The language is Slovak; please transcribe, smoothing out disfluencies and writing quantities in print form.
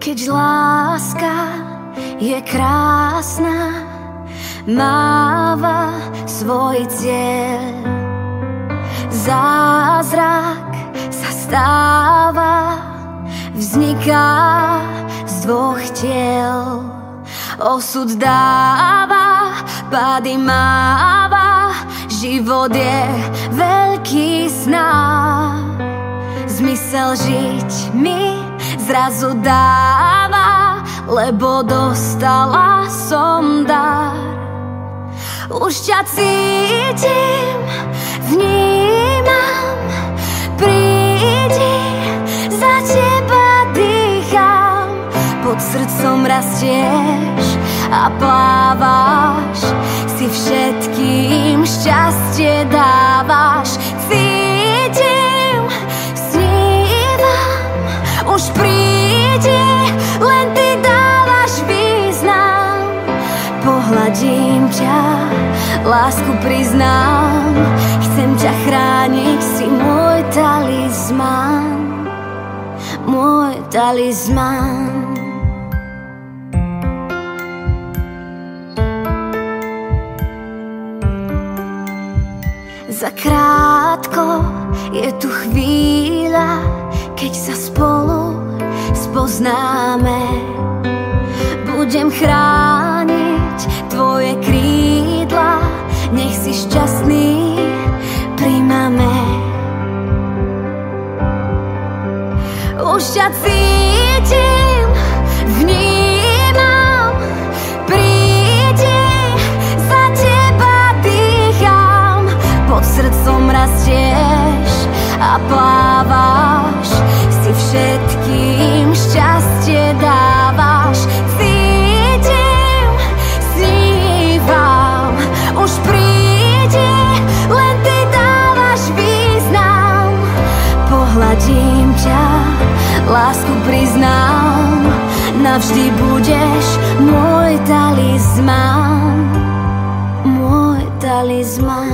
Keď láska je krásna, máva svoj cieľ. Zázrak sa stáva, vzniká z dvoch tiel. Osud dáva, pády máva, život je veľký snah. Zmysel žiť mi zrazu dáva, lebo dostala som dar. Už ťa cítim, vnímam, prídi, za teba dýcham. Pod srdcom rastieš a plávaš, si všetkým šťastie dávaš. Cítim, snívam, už prídi, len ty dávaš význam. Pohľadím ťa, lásku priznám, chcem ťa chrániť, si môj talizman, môj talizman. Zakrátko je tu chvíľa, keď sa spolu spoznáme. Budem chrániť tvoje krídla, nech si šťastný pri mame. Už ťa cítim, vnímam, prídi, za teba dýcham. Pod srdcom rastieš a plávaš, si všetkým šťastie dávaš. Cítim, snívam, už prídi, len ty dávaš význam. Pohľadím ťa, lásku priznám, navždy budeš môj talizman, môj talizman.